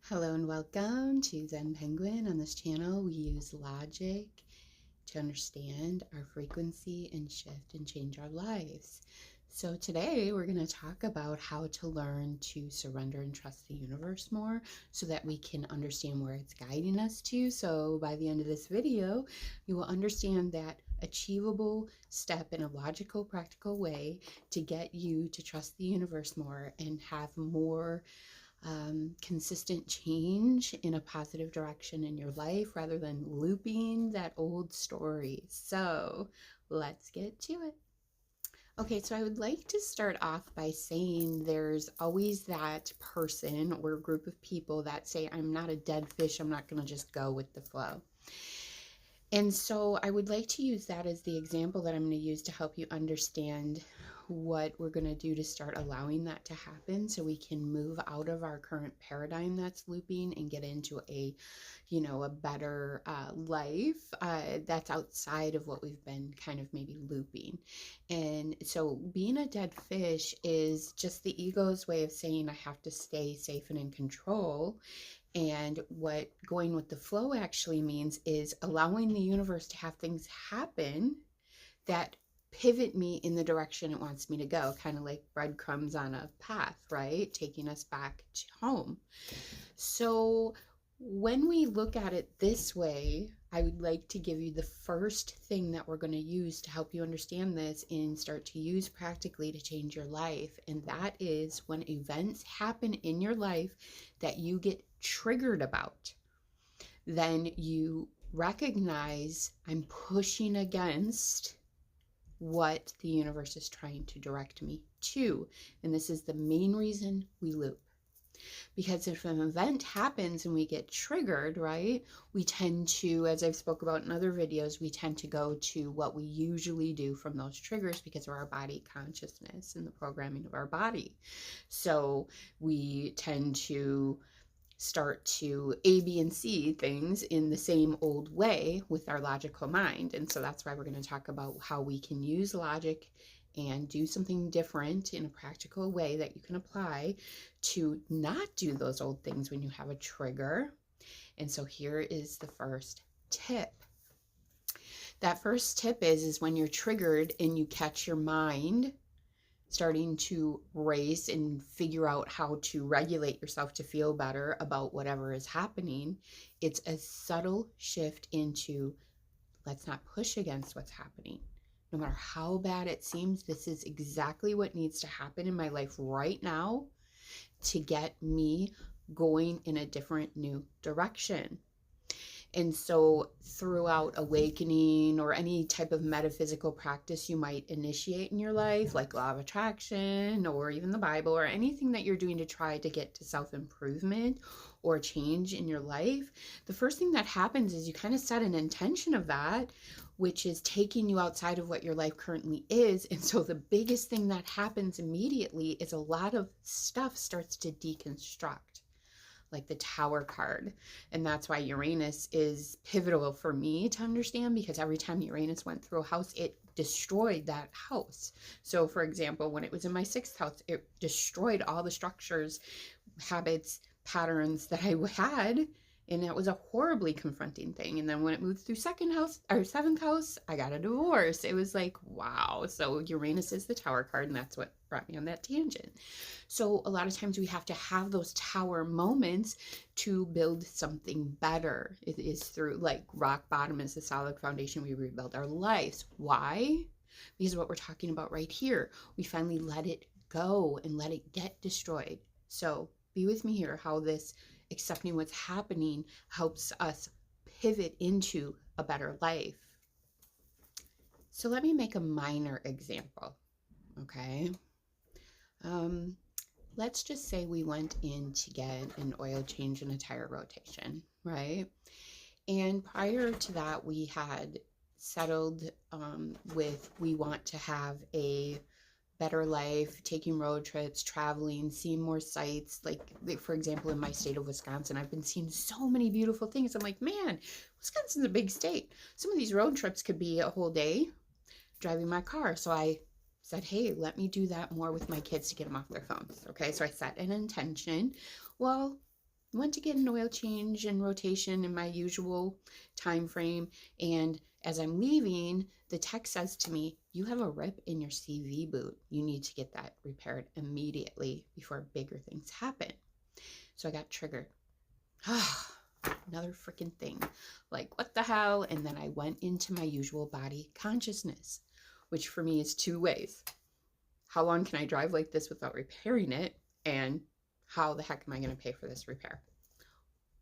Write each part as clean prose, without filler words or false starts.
Hello and welcome to Zen Penguin. On this channel, we use logic to understand our frequency and shift and change our lives. So today we're going to talk about how to learn to surrender and trust the universe more so that we can understand where it's guiding us to. So by the end of this video, you will understand that achievable step in a logical, practical way to get you to trust the universe more and have more consistent change in a positive direction in your life rather than looping that old story. So let's get to it. Okay, so I would like to start off by saying there's always that person or group of people that say, I'm not a dead fish, I'm not going to just go with the flow. And so I would like to use that as the example that I'm going to use to help you understand what we're going to do to start allowing that to happen so we can move out of our current paradigm that's looping and get into a better life that's outside of what we've been kind of maybe looping. And so being a dead fish is just the ego's way of saying I have to stay safe and in control. And what going with the flow actually means is allowing the universe to have things happen that pivot me in the direction it wants me to go, kind of like breadcrumbs on a path, right? Taking us back to home. So when we look at it this way, I would like to give you the first thing that we're going to use to help you understand this and start to use practically to change your life. And that is when events happen in your life that you get triggered about, then you recognize I'm pushing against what the universe is trying to direct me to. And this is the main reason we loop. Because if an event happens and we get triggered, right, we tend to, as I've spoke about in other videos, we tend to go to what we usually do from those triggers because of our body consciousness and the programming of our body. So we tend to start to A, B, and C things in the same old way with our logical mind. And so that's why we're going to talk about how we can use logic and do something different in a practical way that you can apply to not do those old things when you have a trigger. And so here is the first tip. That first tip is when you're triggered and you catch your mind starting to race and figure out how to regulate yourself to feel better about whatever is happening, it's a subtle shift into let's not push against what's happening. No matter how bad it seems, this is exactly what needs to happen in my life right now to get me going in a different new direction. And so throughout awakening or any type of metaphysical practice you might initiate in your life, like law of attraction or even the Bible or anything that you're doing to try to get to self-improvement or change in your life, the first thing that happens is you kind of set an intention of that, which is taking you outside of what your life currently is. And so the biggest thing that happens immediately is a lot of stuff starts to deconstruct, like the Tower card. And that's why Uranus is pivotal for me to understand, because every time Uranus went through a house, it destroyed that house. So for example, when it was in my 6th house, it destroyed all the structures, habits, patterns that I had. And that was a horribly confronting thing. And then when it moved through 2nd house or 7th house, I got a divorce. It was like, wow. So Uranus is the Tower card, and that's what brought me on that tangent. So a lot of times we have to have those tower moments to build something better. It is through, like, rock bottom is the solid foundation we rebuild our lives. Why? Because what we're talking about right here, we finally let it go and let it get destroyed. So be with me here, how this accepting what's happening helps us pivot into a better life. So let me make a minor example, okay? Let's just say we went in to get an oil change and a tire rotation, right? And prior to that, we had settled with we want to have a better life, taking road trips, traveling, seeing more sights. Like for example, in my state of Wisconsin, I've been seeing so many beautiful things. I'm like, man, Wisconsin's a big state. Some of these road trips could be a whole day driving my car. So I said, hey, let me do that more with my kids to get them off their phones. Okay, so I set an intention. Well, went to get an oil change and rotation in my usual time frame, and as I'm leaving, the tech says to me, you have a rip in your CV boot. You need to get that repaired immediately before bigger things happen. So I got triggered. Another freaking thing. Like, what the hell? And then I went into my usual body consciousness, which for me is two ways. How long can I drive like this without repairing it? And how the heck am I going to pay for this repair?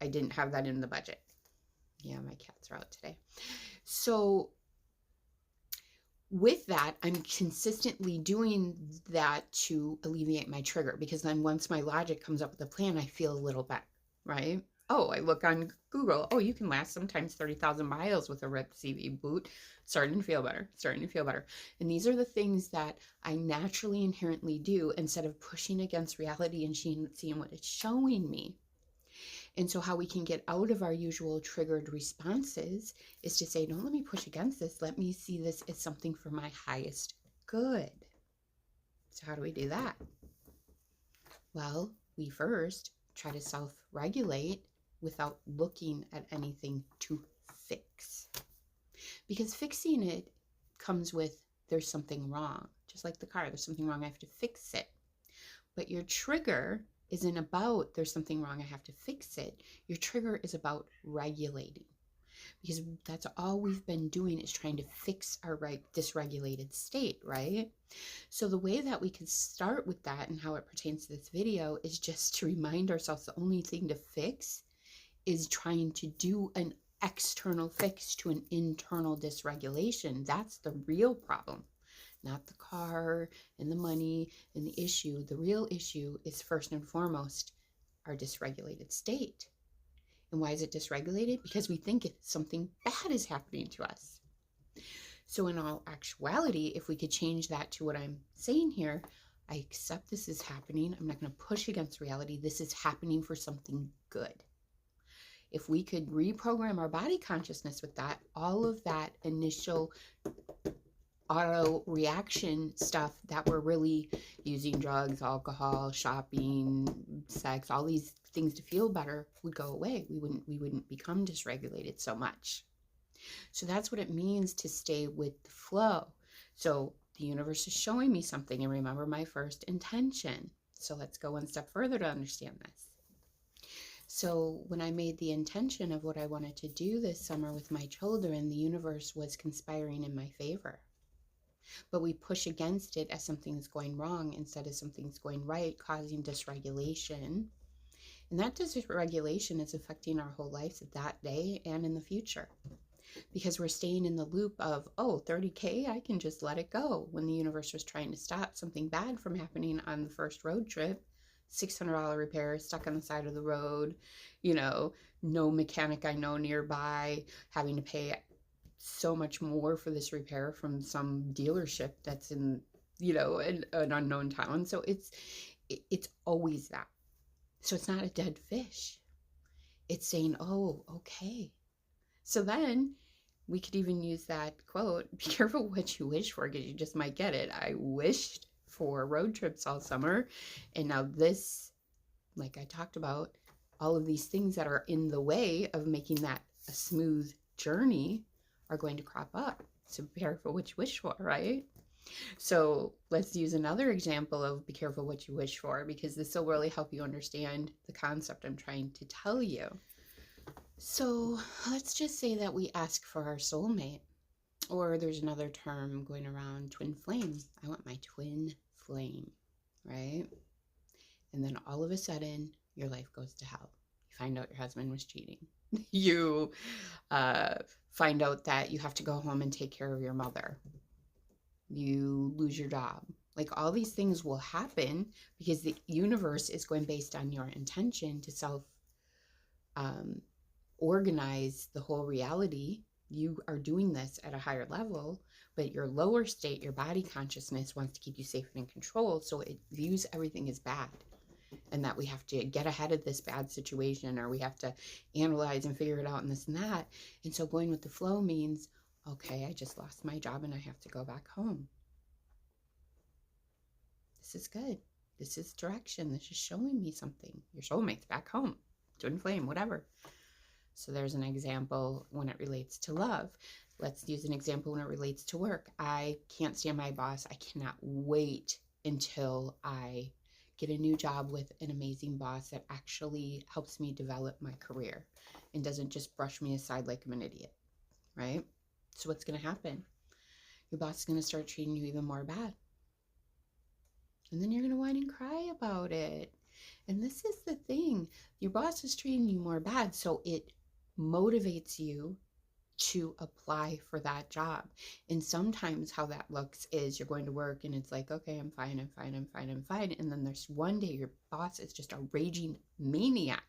I didn't have that in the budget. Yeah, my cats are out today. So with that, I'm consistently doing that to alleviate my trigger, because then once my logic comes up with a plan, I feel a little better, right? Oh, I look on Google. Oh, you can last sometimes 30,000 miles with a ripped CV boot. Starting to feel better, starting to feel better. And these are the things that I naturally inherently do instead of pushing against reality and seeing what it's showing me. And so how we can get out of our usual triggered responses is to say, don't let me push against this. Let me see this as something for my highest good. So how do we do that? Well, we first try to self-regulate without looking at anything to fix. Because fixing it comes with, there's something wrong. Just like the car, there's something wrong, I have to fix it. But your trigger isn't about, there's something wrong, I have to fix it. Your trigger is about regulating. Because that's all we've been doing, is trying to fix our dysregulated state, right? So the way that we can start with that and how it pertains to this video is just to remind ourselves the only thing to fix is trying to do an external fix to an internal dysregulation. That's the real problem, not the car and the money and the issue. The real issue is first and foremost our dysregulated state. And why is it dysregulated? Because we think something bad is happening to us. So in all actuality, if we could change that to what I'm saying here, I accept this is happening. I'm not going to push against reality. This is happening for something good. If we could reprogram our body consciousness with that, all of that initial auto reaction stuff that we're really using, drugs, alcohol, shopping, sex, all these things to feel better, would go away. We wouldn't become dysregulated so much. So that's what it means to stay with the flow. So the universe is showing me something, and remember my first intention. So let's go one step further to understand this. So when I made the intention of what I wanted to do this summer with my children, the universe was conspiring in my favor. But we push against it as something's going wrong instead of something's going right, causing dysregulation. And that dysregulation is affecting our whole lives that day and in the future. Because we're staying in the loop of, oh, 30K, I can just let it go. When the universe was trying to stop something bad from happening on the first road trip, $600 repair, stuck on the side of the road, no mechanic I know nearby, having to pay so much more for this repair from some dealership that's in, an unknown town. So it's always that. So it's not a dead fish. It's saying, oh, okay. So then we could even use that quote, be careful what you wish for, because you just might get it. I wished for road trips all summer, and now this, like I talked about, all of these things that are in the way of making that a smooth journey are going to crop up. So be careful what you wish for, right? So let's use another example of be careful what you wish for, because this will really help you understand the concept I'm trying to tell you. So let's just say that we ask for our soulmate, or there's another term going around, twin flame. I want my twin flame, right? And then all of a sudden, your life goes to hell. You find out your husband was cheating. You find out that you have to go home and take care of your mother. You lose your job. Like, all these things will happen because the universe is going based on your intention to self organize the whole reality. You are doing this at a higher level, but your lower state, your body consciousness, wants to keep you safe and in control. So it views everything as bad, and that we have to get ahead of this bad situation, or we have to analyze and figure it out and this and that. And so going with the flow means, okay, I just lost my job and I have to go back home. This is good. This is direction. This is showing me something. Your soulmate's back home. twin flame, whatever. So there's an example when it relates to love. Let's use an example when it relates to work. I can't stand my boss. I cannot wait until I get a new job with an amazing boss that actually helps me develop my career and doesn't just brush me aside like I'm an idiot, right? So what's going to happen? Your boss is going to start treating you even more bad. And then you're going to whine and cry about it. And this is the thing. Your boss is treating you more bad, so it motivates you to apply for that job. And sometimes how that looks is you're going to work and it's like, okay, I'm fine. And then there's one day your boss is just a raging maniac,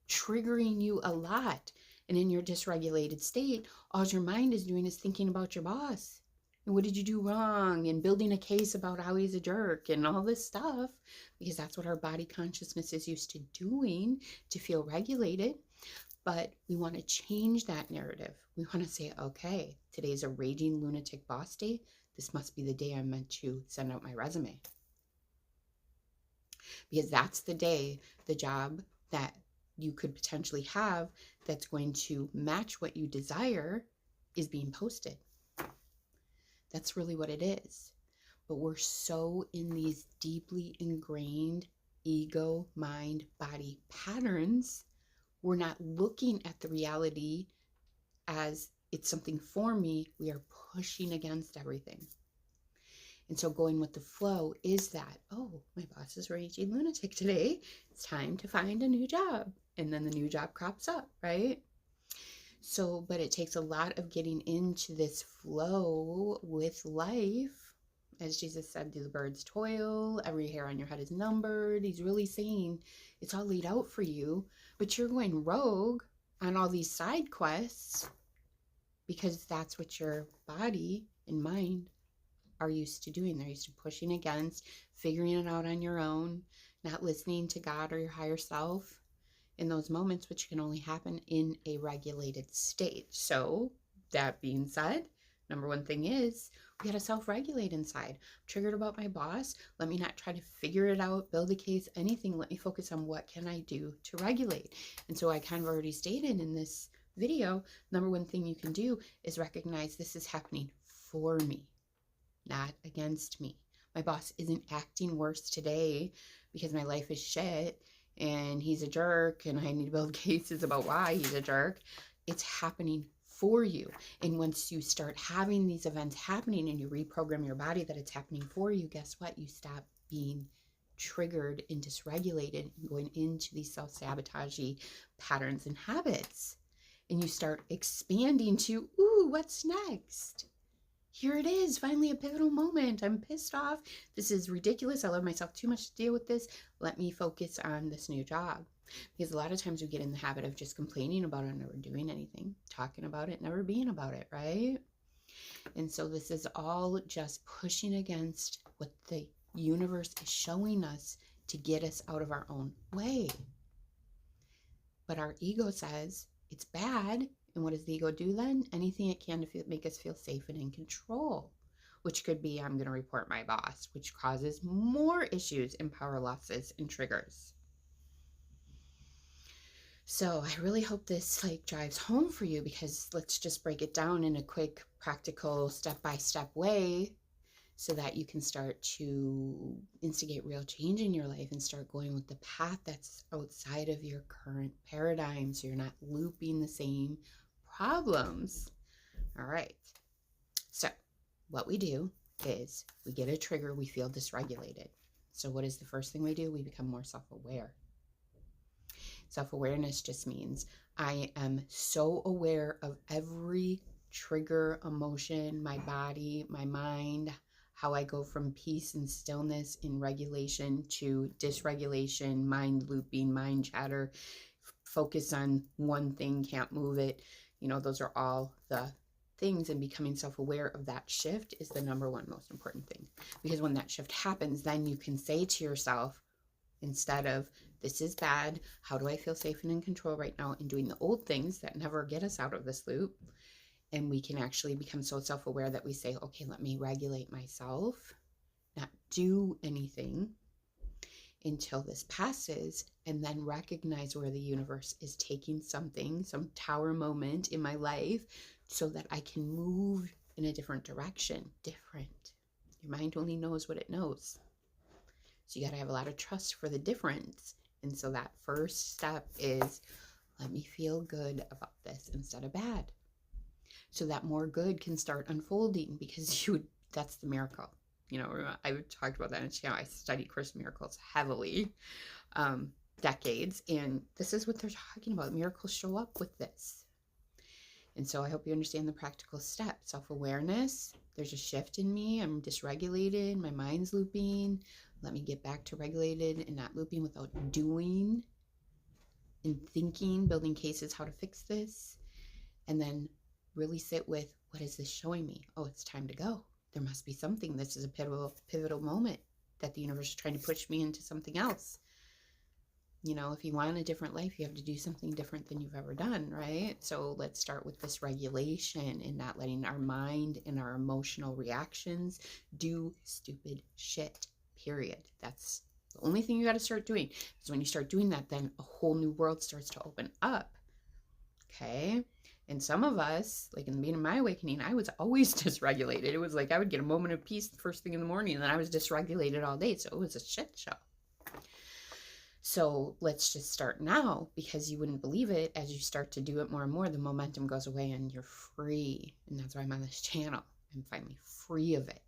triggering you a lot. And in your dysregulated state, all your mind is doing is thinking about your boss. And what did you do wrong? And building a case about how he's a jerk and all this stuff, because that's what our body consciousness is used to doing to feel regulated. But we want to change that narrative. We want to say, okay, today's a raging lunatic boss day. This must be the day I'm meant to send out my resume. Because that's the day the job that you could potentially have that's going to match what you desire is being posted. That's really what it is. But we're so in these deeply ingrained ego, mind, body patterns, we're not looking at the reality as it's something for me. We are pushing against everything. And so going with the flow is that, oh, my boss is raging lunatic today. It's time to find a new job. And then the new job crops up, right? So, but it takes a lot of getting into this flow with life. As Jesus said, do the birds toil? Every hair on your head is numbered. He's really saying it's all laid out for you, but you're going rogue on all these side quests because that's what your body and mind are used to doing. They're used to pushing against, figuring it out on your own, not listening to God or your higher self in those moments, which can only happen in a regulated state. So that being said, number one thing is we got to self-regulate inside. I'm triggered about my boss. Let me not try to figure it out, build a case, anything. Let me focus on what can I do to regulate. And so I kind of already stated in this video, number one thing you can do is recognize this is happening for me, not against me. My boss isn't acting worse today because my life is shit and he's a jerk and I need to build cases about why he's a jerk. It's happening for you. And once you start having these events happening and you reprogram your body that it's happening for you, guess what? You stop being triggered and dysregulated and going into these self-sabotagey patterns and habits. And you start expanding to, ooh, what's next? Here it is, finally a pivotal moment. I'm pissed off. This is ridiculous. I love myself too much to deal with this. Let me focus on this new job. Because a lot of times we get in the habit of just complaining about it, never doing anything, talking about it, never being about it, right? And so this is all just pushing against what the universe is showing us to get us out of our own way. But our ego says it's bad. And what does the ego do then? Anything it can to make us feel safe and in control, which could be I'm going to report my boss, which causes more issues and power losses and triggers. So I really hope this drives home for you, because let's just break it down in a quick, practical, step-by-step way so that you can start to instigate real change in your life and start going with the path that's outside of your current paradigm so you're not looping the same problems. All right. So what we do is we get a trigger, we feel dysregulated. So what is the first thing we do? We become more self-aware. Self-awareness just means I am so aware of every trigger, emotion, my body, my mind, how I go from peace and stillness in regulation to dysregulation, mind looping, mind chatter, focus on one thing, can't move it. Those are all the things, and becoming self-aware of that shift is the number one most important thing. Because when that shift happens, then you can say to yourself, instead of this is bad, how do I feel safe and in control right now, and doing the old things that never get us out of this loop. And we can actually become so self-aware that we say, okay, let me regulate myself, not do anything. until this passes, and then recognize where the universe is taking something, some tower moment in my life, so that I can move in a different direction. Different. Your mind only knows what it knows. So you got to have a lot of trust for the difference. And so that first step is, let me feel good about this instead of bad, so that more good can start unfolding, because that's the miracle. You know, I talked about that in the channel. I study Course in Miracles heavily, decades, and this is what they're talking about. Miracles show up with this. And so I hope you understand the practical steps. Self-awareness. There's a shift in me. I'm dysregulated. My mind's looping. Let me get back to regulated and not looping without doing and thinking, building cases how to fix this. And then really sit with, what is this showing me? Oh, it's time to go. There must be something. This is a pivotal moment that the universe is trying to push me into something else. You know, if you want a different life, you have to do something different than you've ever done, right? So let's start with this regulation and not letting our mind and our emotional reactions do stupid shit, period. That's the only thing you got to start doing. Because when you start doing that, then a whole new world starts to open up. Okay? And some of us, like in the beginning of my awakening, I was always dysregulated. It was like I would get a moment of peace the first thing in the morning, and then I was dysregulated all day. So it was a shit show. So let's just start now, because you wouldn't believe it. As you start to do it more and more, the momentum goes away and you're free. And that's why I'm on this channel. I'm finally free of it.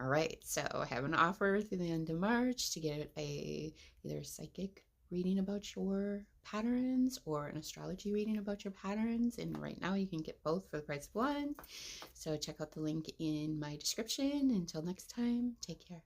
All right. So I have an offer through the end of March to get either a psychic reading about your patterns or an astrology reading about your patterns. And right now you can get both for the price of one. So check out the link in my description. Until next time, take care.